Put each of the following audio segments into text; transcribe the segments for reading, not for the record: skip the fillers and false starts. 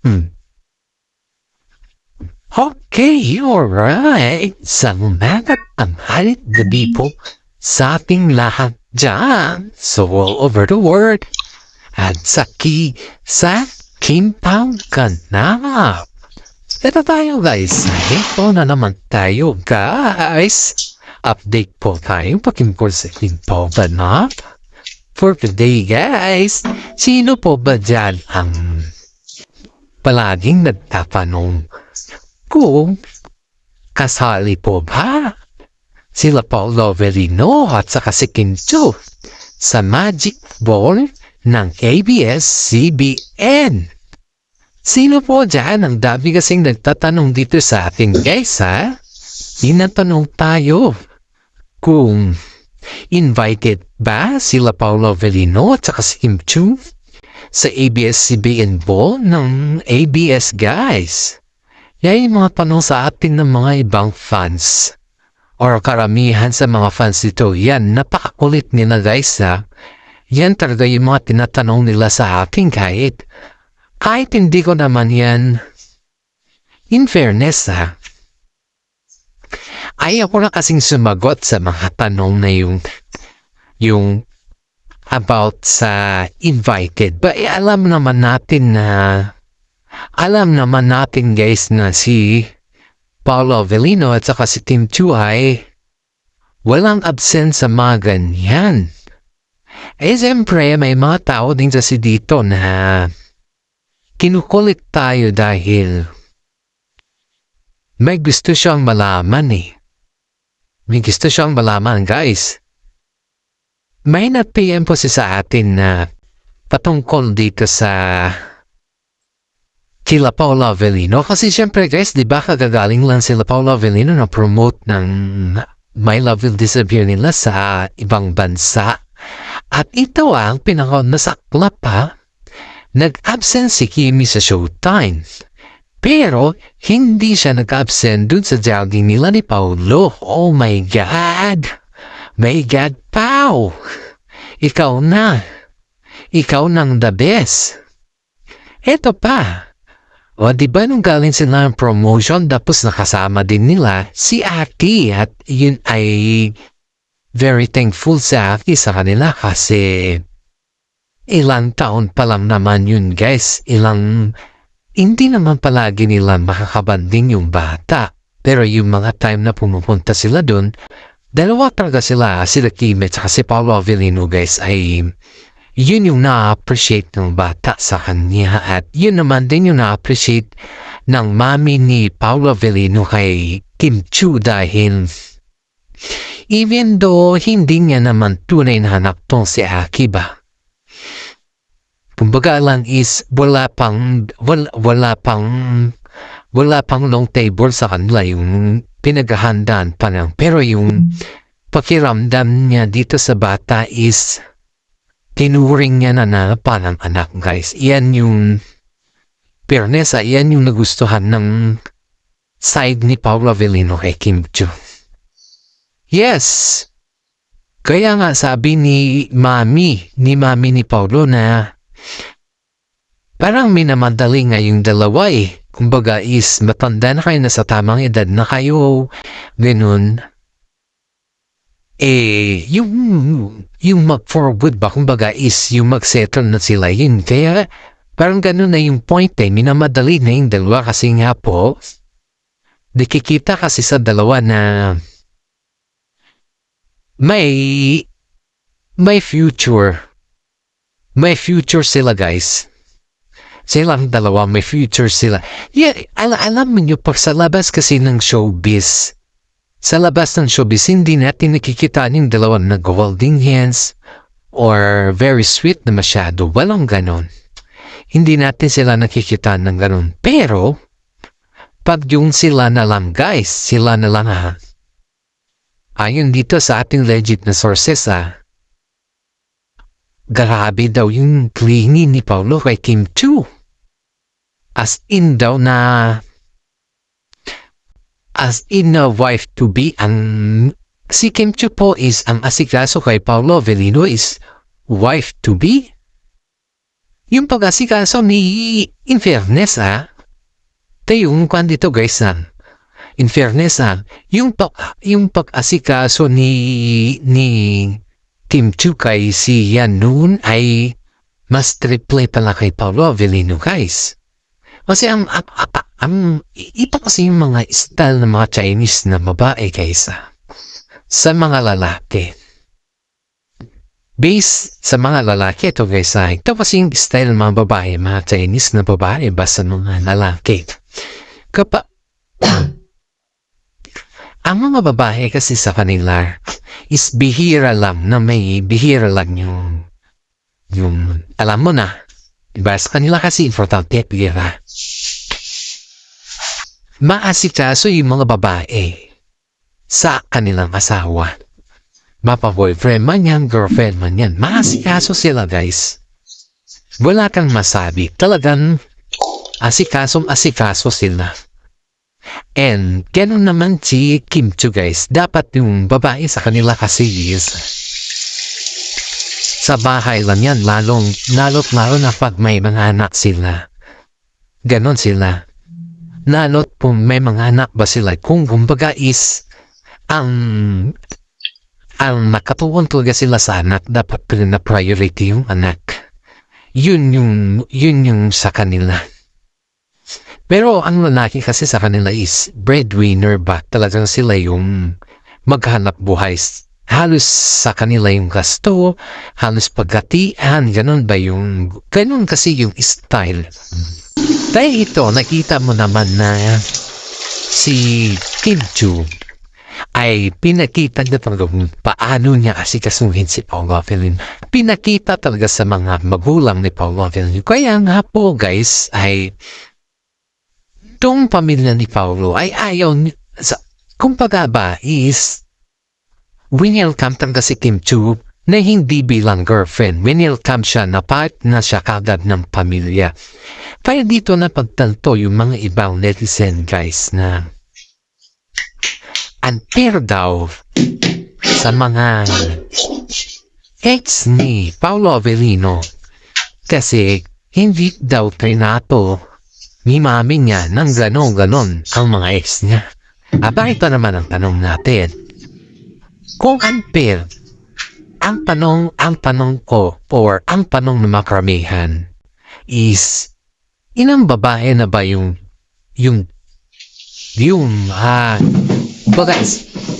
Hmm. Okay, alright. Salamat ang halit gabi po sa ating lahat dyan. So all over the world. At sa Kimpound Ganap. Ito tayo guys. Ito na naman tayo guys. Update po tayo pakinggan sa Kimpound Ganap. For today guys, sino po ba dyan ang palaging nagtatanong kung kasali po ba sila Paolo Avellino at saka si Kim Chiu sa Magic Ball ng ABS-CBN? Sino po dyan? Ang dami kasing nagtatanong dito sa atin guys ha. Tinatanong tayo kung invited ba sila Paolo Avellino at saka si Kim Chiu sa ABS-CBN Ball ng ABS guys. Yan yung mga tanong sa atin ng mga ibang fans or karamihan sa mga fans dito. Yan, napakakulit nila guys ha. Yan talaga yung mga tinatanong nila sa akin kahit hindi ko naman yan in fairness ha. Ayaw ko na kasing sumagot sa mga tanong na yung about sa invited. But alam naman natin guys na si Paolo Avellino at saka si Kim Chiu ay walang absent sa mga ganyan. Eh siyempre may mga tao din kasi dito na kinukulit tayo dahil may gusto siyang malaman eh. May gusto siyang malaman guys. May nag-PM po sa atin na patungkol dito sa sila Paolo Avellino. Kasi syempre guys, di ba kagagaling lang sila Paolo Avellino na promote ng My Love Will Disappear nila sa ibang bansa. At ito ang pinaka-nasaklap pa, nag-absent si Kimi sa Showtime. Pero hindi siya nag-absent dun sa jogging nila ni Paolo. Oh my God! My God, Pao! Ikaw na! Ikaw nang the best! Eto pa! O diba nung galing sila ng promotion tapos nakasama din nila si Aki at yun ay very thankful sa Aki sa kanila kasi ilang taon pa lang naman yun guys. Hindi naman palagi nila makakabanding yung bata. Pero yung mga time na pumupunta sila dun, dalawa talaga sila Kim at si Paolo Avellino guys ay yun yung na-appreciate ng bata sa kanya at yun naman din yung na-appreciate ng mami ni Paolo Avellino kay Kim Chiu dahil even though hindi niya naman tunay na anak tong si Aki ba. Kumbaga lang is wala pang long table sa kanila yung pinaghahandaan pa lang. Pero yung pakiramdam niya dito sa bata is tinuring niya na parang anak guys. Iyan yung fairness, iyan yung nagustuhan ng side ni Paolo Avellino kay Kim Chiu. Yes! Kaya nga sabi ni mami ni Paolo na parang minamadali nga yung dalawa eh. Kumbaga is matanda na kayo na sa tamang edad na kayo. Ganun. Yung mag-forward ba, kumbaga is yung mag-settle na sila yun. Kaya parang ganun na yung point eh, minamadali na yung dalawa kasi nga po, nakikita kasi sa dalawa na may future. May future sila guys. Silang dalawa, may future sila. Yeah, alam niyo pag sa labas kasi ng showbiz, sa labas ng showbiz, hindi natin nakikita yung dalawa nag-holding hands or very sweet na masyado. Walang ganon. Hindi natin sila nakikita ng ganon. Pero, pag yung sila na lang guys, sila na lang ha. Ayon dito sa ating legit na sources grabe daw yung clingy ni Paolo kay Kim Chiu. As in daw na wife to be ang si Kim Chiu po is ang asikaso kay Paolo Avellino is wife to be. Yung pag-asikaso ni in fairness yung kwan dito guys in fairness yung pag-asikaso ni Kim Chu kay si Yan noon ay mas triple pala kay Paolo Avellino guys. Kasi iba kasi yung mga style ng mga Chinese na babae kaysa sa mga lalaki. Based sa mga lalaki ito guys ito kasi yung style ng mga babae, mga Chinese na babae basta mga lalaki. Ang mga babae kasi sa kanila is bihira lang na may bihira lang yung alam mo na. Diba? Sa kanila kasi importante bihira. Maasikaso yung mga babae sa kanilang asawa. Mapa-boyfriend man yan, girlfriend man yan. Maasikaso sila guys. Wala kang masabi. Talagang asikaso sila. And ganun naman si Kim Chu guys. Dapat yung babae sa kanila kasi is sa bahay lang yan. Lalo na pag may mga anak sila. Ganon sila. Lalo't kung may mga anak ba sila. Kung kumbaga is ang nakatuon talaga sila sa anak, dapat na priority yung anak. Yun yung sa kanila. Pero ang lalaki kasi sa kanila is breadwinner ba? Talagang sila yung maghanap buhay. Halos sa kanila yung gasto, halos paggatian, ganun kasi yung style. Dahil ito, nakita mo naman na si Kim Chu ay pinakita niya talaga paano niya asikasuhin si Paolo Avellino. Pinakita talaga sa mga magulang ni Paolo Avellino. Kaya nga po guys, ay itong pamilya ni Paolo ay ayaw kumbaga ba is winelcome talaga si Kim Chu na hindi bilang girlfriend. Winelcome siya na part na siya kagad ng pamilya. Kaya dito na pagtanto yung mga ibang netizen guys na unfair daw sa mga ex ni Paolo Avellino kasi hindi daw trinato ni mami niya ng ganon ang mga ex niya. Aba, ito naman ang tanong natin. Kung unfair, ang tanong ko or ang tanong ng makaramihan is ilang babae na ba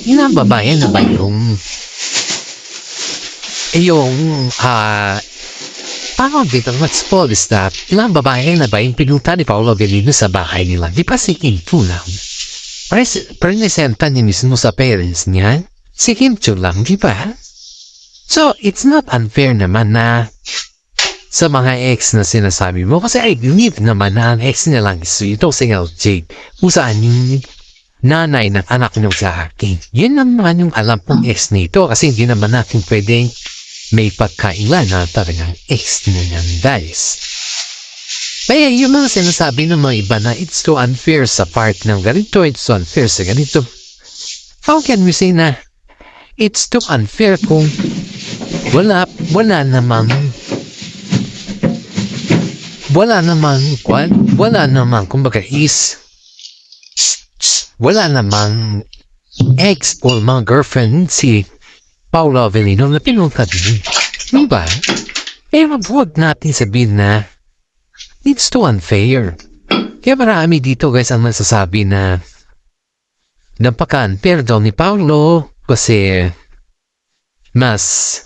ilang babae na ba paano dito mag-spoil is that ilang babae na ba yung pinunta ni Paolo Avellino sa bahay nila? Di pa si Kim Chu lang. Presenta niya mismo sa parents niya. Si Kim Chu lang, di ba? So, it's not unfair naman na sa mga ex na sinasabi mo. Kasi I believe naman na ang ex niya lang is ito si LJ. Kung saan yung nanay ng anak niyo sa akin. Yun naman yung alam kong ex nito. Kasi hindi naman natin pwedeng may pagkailan na talagang ex na yan guys. Kaya yung mga sinasabi ng mga iba na it's too unfair sa part ng ganito, it's too unfair sa ganito. How can we say na it's too unfair kung wala namang kumbaga is wala namang ex o mga girlfriend si Paolo Avellino na pinunta din. Diba? Eh, huwag natin sabihin na it's too unfair. Kaya marami dito guys ang masasabi na napaka-unfair daw ni Paolo kasi mas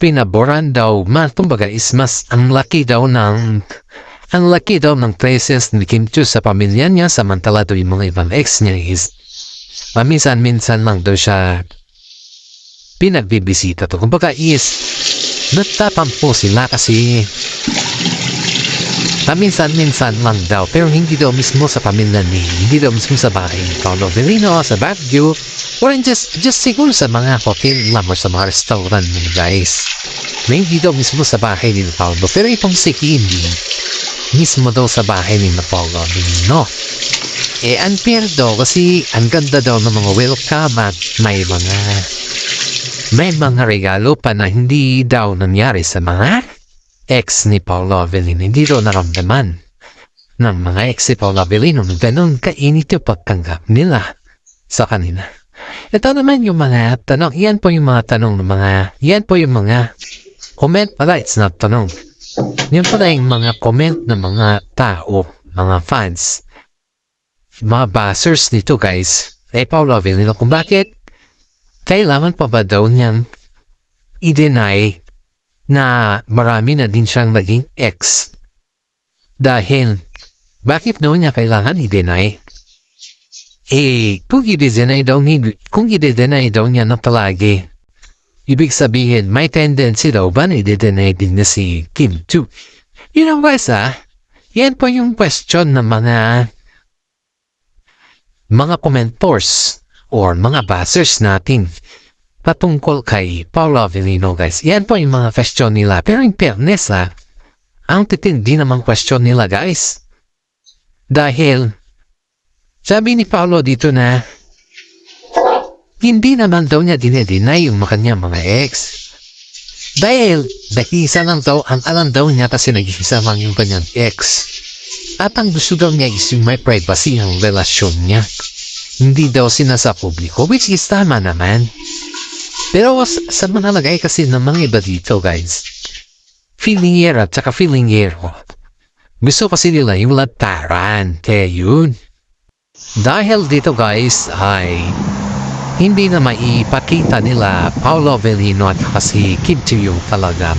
pinaboran daw, kumbaga is mas ang laki daw ng presence ni Kim Chu sa pamilya niya, samantala daw yung mga ibang ex niya is minsan lang daw siya pinagbibisita to. Kumbaga is nagtatampo sila kasi minsan lang daw, pero hindi daw mismo sa pamilya hindi daw mismo sa bahay ni Paolo Avellino, sa Baguio, or just siguro sa mga hotel lang or sa mga restaurant guys. Hindi daw mismo sa bahay ni Paolo, pero itong si Kimi mismo daw sa bahay ni Paolo Avellino. Eh, unfair daw kasi ang ganda daw ng mga welcome at may mga regalo pa na hindi daw nangyari sa mga ex ni Paolo Avellino. Hindi raw naramdaman ng mga ex ni Paolo Avellino. Ganun kainit yung pagtanggap nila sa kanila. Ito naman yung mga tanong. Yan po yung mga tanong ng mga, yan po yung mga comment pala. It's not tanong. Yan pala yung mga comment ng mga tao, mga fans, mga basers nito guys. Kay Paolo Avellino kung bakit kailangan pa ba daw niyang i-deny na marami na din siyang naging ex? Dahil, bakit daw niya kailangan i-deny? Kung i-deny daw niya na palagi, ibig sabihin, may tendency daw ba na i-deny din na si Kim Chiu? You know guys yan po yung question ng mga commentors or mga basers natin patungkol kay Paolo Avellino guys. Yan po yung mga question nila. Pero in fairness ang titindi namang question nila guys. Dahil sabi ni Paolo dito na hindi naman daw niya dinedeny yung kanyang mga ex. Dahil nag-iisa lang daw, ang alam daw niya kasi nag-iisa lang yung kanyang ex. At ang gusto daw niya is yung may privacy ng relasyon niya. Hindi daw sinasa publiko, which is tama naman. Pero sa manalagay kasi ng mga iba dito guys, feelingera at saka feelingero. Gusto kasi nila yung lataran. Kaya yun. Dahil dito guys ay hindi na maipakita nila Paolo Avellino at kasi Kim Chiu yung talagang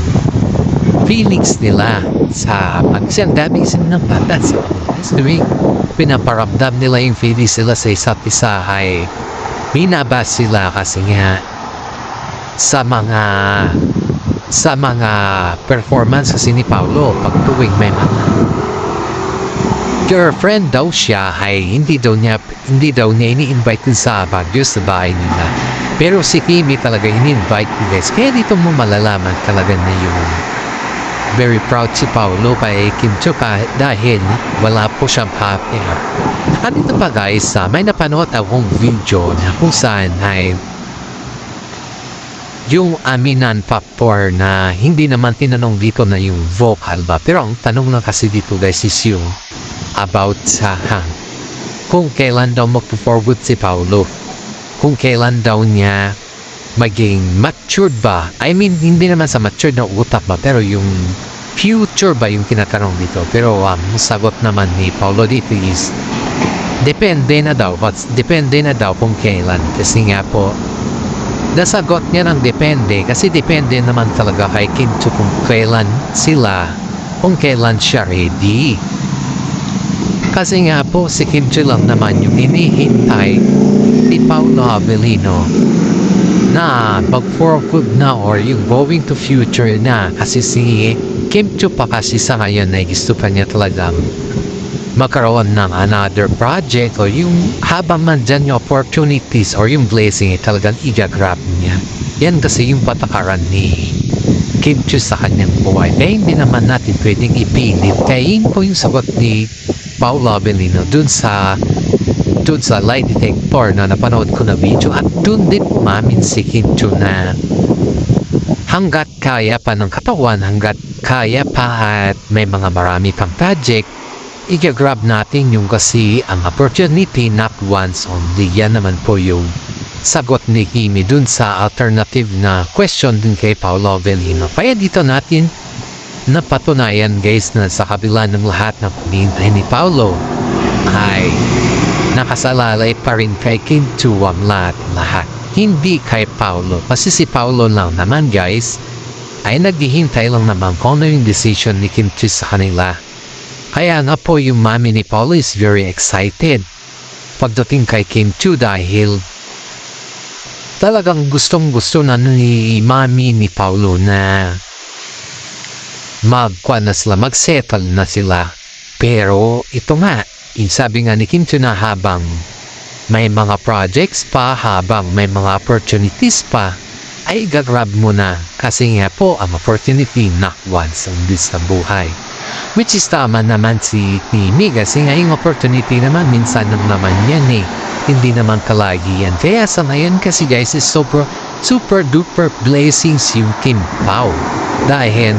feelings nila sa pagsiyang ng bata sa pinaparamdam nila yung feelings nila sa isa't isa ay binabas sila kasi nga sa mga performance kasi ni Paolo pag tuwing may mga girlfriend daw siya ay hindi daw niya ini-invite sa Baguio sa bahay nila. Pero si Kimi talaga ini-invite guys. Kaya dito mo malalaman talaga na yung very proud si Paolo kay Kim Chiu dahil wala po siyang happy. At ito pa guys, may napanood akong video na kung saan ay yung aminan factor na hindi naman tinanong dito na yung vocal ba. Pero ang tanong lang kasi dito guys is yung about sa kung kailan daw magpo-forward si Paolo. Kung kailan daw niya maging matured ba? I mean, hindi naman sa matured na utak ba, pero yung future ba yung tinatanong dito. Pero sagot naman ni Paolo dito is depende na daw kung kailan. Kasi nga po, nasagot niya ng depende kasi depende naman talaga kay Kim Chiu kung kailan siya ready. Kasi nga po si Kim Chiu lang naman yung hinihintay ni Paolo Avellino na mag-forward na or yung going to future na kasi si Kim Chiu pa kasi sa ngayon na gusto pa niya talagang magkaroon ng another project or yung habang man dyan yung opportunities or yung blessing talagang i-grab niya. Yan kasi yung patakaran ni Kim Chiu sa kanyang buhay. Kaya hindi naman natin pwedeng ipilit. Kaya yun po yung sagot ni Paolo Avellino dun sa lie detector na napanood ko na video at dun din umamin si Kim Chiu na hanggat kaya pa ng katawan, hanggat kaya pa at may mga marami pang project, i-grab natin yung kasi ang opportunity not once only. Yan naman po yung sagot ni Kimi dun sa alternative na question din kay Paolo Avellino. Kaya dito natin napatunayan guys na sa kabila ng lahat ng paghihintay ni Paolo ay nakasalalay pa rin kay Kim Chiu ang lahat. Hindi kay Paolo. Kasi si Paolo lang naman guys ay naghihintay lang naman kung ano yung decision ni Kim Chiu sa kanila. Kaya nga po yung mami ni Paolo is very excited pagdating kay Kim Chiu dahil talagang gustong-gusto na ni mami ni Paolo na mag-settle na sila. Pero ito nga, sabi nga ni Kim Chiu na habang may mga projects pa, habang may mga opportunities pa, ay gagrab mo na. Kasi nga po, ang opportunity not once only sa buhay. Which is tama naman si Kimi kasi nga yung opportunity naman minsan naman yan hindi naman kalagi yan. Kaya sa ngayon kasi guys is super duper blessings yung Kim Pao. Dahil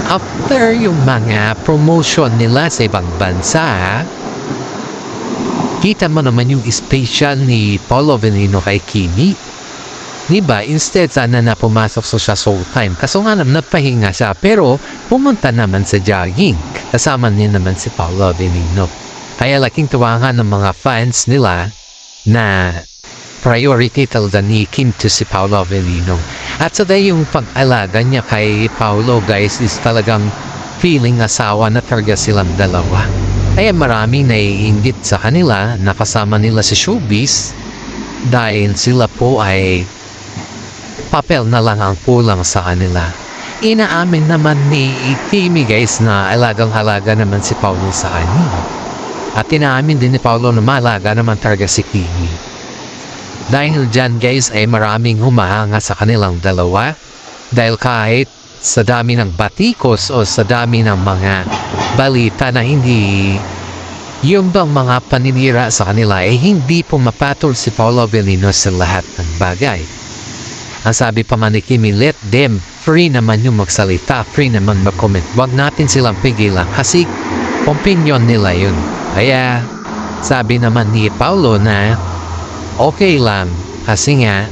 after yung mga promotion nila sa ibang bansa, kita mo naman yung special ni Paolo Avellino kay Kimi. Diba? Instead, sana na pumasok siya Showtime. Kaso nga naman, napahinga siya. Pero, pumunta naman sa jogging. Kasama niya naman si Paolo Avellino. Kaya laking tuwa nga ng mga fans nila na priority talaga ni Kim to si Paolo Avellino. At saka yung pag-alaga niya kay Paolo, guys, is talagang feeling asawa na talaga silang dalawa. Kaya maraming naiinggit sa kanila na kasama nila sa showbiz dahil sila po ay papel na lang ang kulang sa kanila. Inaamin naman ni Kimi, guys, na alagang-halaga naman si Paolo sa kanya. At inaamin din ni Paolo na malaga naman talaga si Kimi. Dahil dyan, guys, ay maraming humahanga sa kanilang dalawa. Dahil kahit sa dami ng batikos o sa dami ng mga balita na hindi yung bang mga paninira sa kanila ay hindi pumapatol si Paolo Avellino sa lahat ng bagay. Ang sabi pa man ni Kimi, let them, free naman yung magsalita, free naman mag-comment. Huwag natin silang pigilan kasi opinion nila yun. Kaya sabi naman ni Paolo na okay lang kasi nga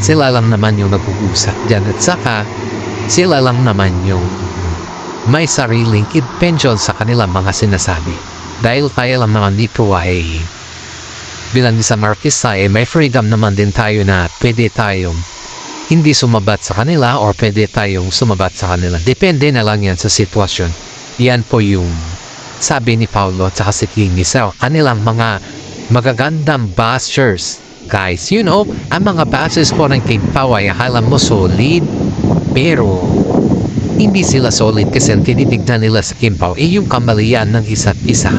sila lang naman yung nag-uusap dyan at saka sila lang naman yung may sariling intention sa kanilang mga sinasabi. Dahil kaya lang naman dito ay bilang isang artista ay may freedom naman din tayo na pwede tayong hindi sumabat sa kanila or pwede tayong sumabat sa kanila. Depende na lang yan sa sitwasyon. Yan po yung sabi ni Paolo at saka si Kimi sa kanilang mga magagandang bashers. Guys, you know, ang mga bashers po ng Kim Pao ay akala mo solid, pero hindi sila solid kasi ang tinitignan nila sa Kim Pao ay yung kamalian ng isa't isa.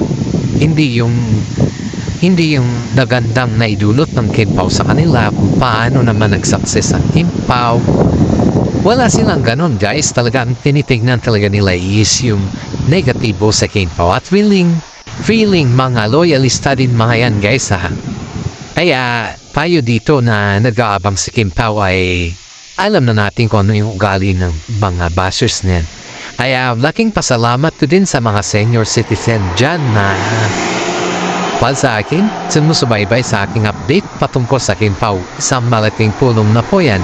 Hindi yung nagandang naidulot ng Kim Pao sa kanila kung paano naman nag-success ang Kim Pao. Wala silang ganon, guys. Talagang tinitignan talaga nila is yung negatibo sa Kim Pao at feeling mga loyalista din mga yan, guys, ha. Kaya payo dito na nag-aabang si Kim Pao ay alam na natin kung ano yung ugali ng mga bashers niyan. Kaya laking pasalamat ko din sa mga senior citizen dyan na sa akin, sumusubaybay sa aking update patungkol sa Kim Pao. Isang malaking tulong na po yan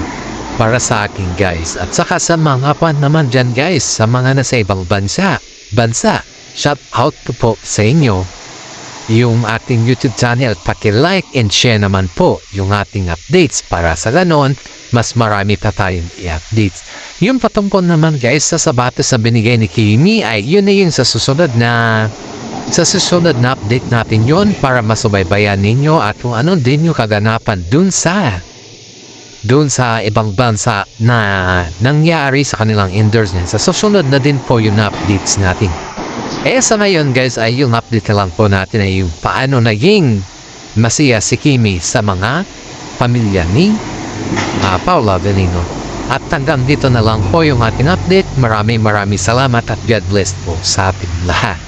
para sa akin, guys. At saka sa mga pan naman dyan, guys, sa mga nasa ibang bansa. Shout out po sa inyo yung ating YouTube channel. Paki-like and share naman po yung ating updates para sa ganon, mas marami pa tayong i-updates. Yung patungkol naman, guys, sa sapatos na binigay ni Kimi ay yun na yung sa susunod na update natin yon para masubaybayan ninyo at kung ano din yung kaganapan dun sa ibang bansa na nangyari sa kanilang endorse niyan. Sa susunod na din po yung updates natin. Sa ngayon, guys, ay yung update na lang po natin ay yung paano naging masaya si Kimi sa mga pamilya ni Paolo Avellino. At hanggang dito na lang po yung ating update. Maraming salamat at God bless po sa ating lahat.